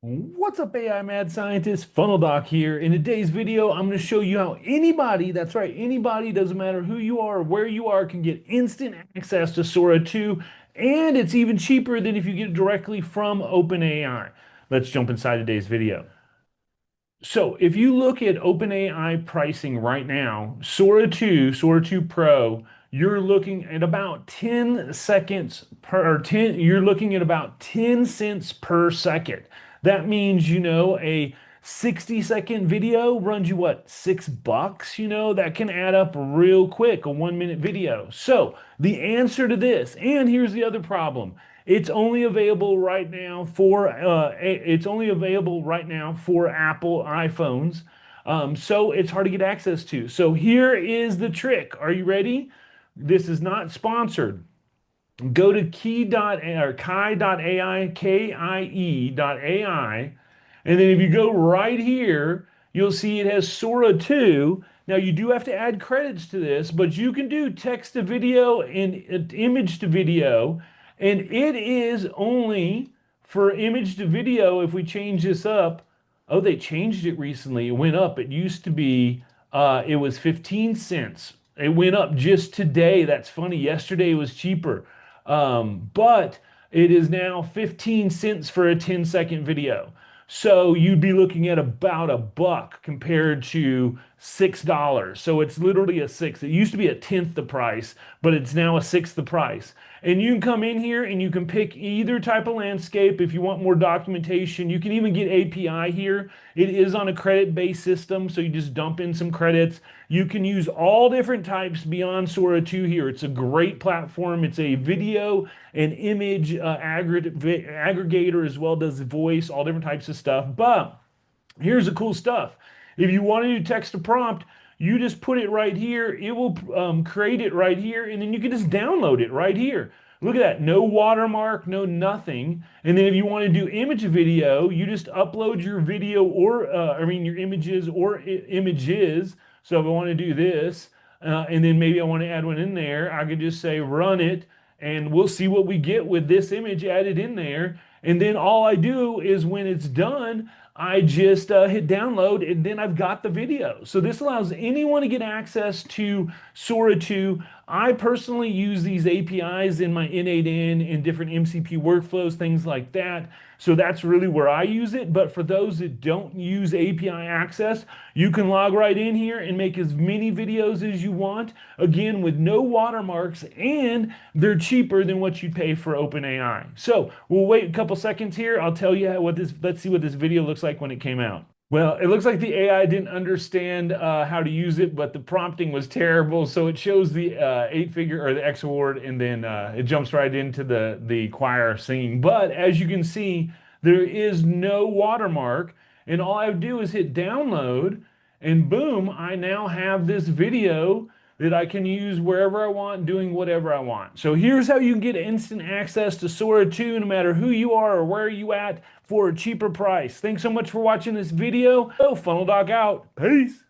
What's up, AI mad scientist? Funnel Doc here. In today's video, I'm going to show you how anybody, that's right, anybody, doesn't matter who you are or where you are, can get instant access to Sora 2, and it's even cheaper than if you get it directly from OpenAI. Let's jump inside today's video. So if you look at OpenAI pricing right now, Sora 2, Sora 2 Pro, you're looking at about 10 seconds per, or 10, you're looking at about 10 cents per second. That means, a 60-second video runs you what, $6? That can add up real quick, a 1-minute video. So the answer to this, and here's the other problem. It's only available right now for Apple iPhones. So it's hard to get access to. So here is the trick. Are you ready? This is not sponsored. Go to kai.ai, Kie.ai, and then if you go right here, you'll see it has Sora 2. Now you do have to add credits to this, but you can do text to video and image to video, and it is only for image to video. If we change this up, oh, they changed it recently. It went up. It used to be, it was 15 cents. It went up just today. That's funny. Yesterday it was cheaper. But it is now 15 cents for a 10-second video. So you'd be looking at about $1 compared to $6. So it's literally a sixth. It used to be a tenth the price, but it's now a sixth the price. And you can come in here and you can pick either type of landscape. If you want more documentation, you can even get API here. It is on a credit-based system, so you just dump in some credits. You can use all different types beyond Sora 2 here. It's a great platform. It's a video and image aggregator, as well as voice, all different types of stuff. But here's the cool stuff. If you want to do text to prompt, you just put it right here. It will create it right here, and then you can just download it right here. Look at that. No watermark, no nothing. And then if you want to do image video, you just upload your video or, your images or images. So if I want to do this, and then maybe I want to add one in there, I could just say run it, and we'll see what we get with this image added in there. And then all I do is when it's done, I just hit download, and then I've got the video. So this allows anyone to get access to Sora 2. I personally use these APIs in my N8N and different MCP workflows, things like that. So that's really where I use it. But for those that don't use API access, you can log right in here and make as many videos as you want. Again, with no watermarks, and they're cheaper than what you'd pay for OpenAI. So we'll wait a couple seconds here. I'll tell you let's see what this video looks like when it came out. Well, it looks like the AI didn't understand how to use it, but the prompting was terrible. So it shows the 8-figure or the X award, and then it jumps right into the choir singing. But as you can see, there is no watermark, and all I do is hit download, and boom, I now have this video that I can use wherever I want, doing whatever I want. So here's how you can get instant access to Sora 2, no matter who you are or where you at, for a cheaper price. Thanks so much for watching this video. Funnel Doc out. Peace.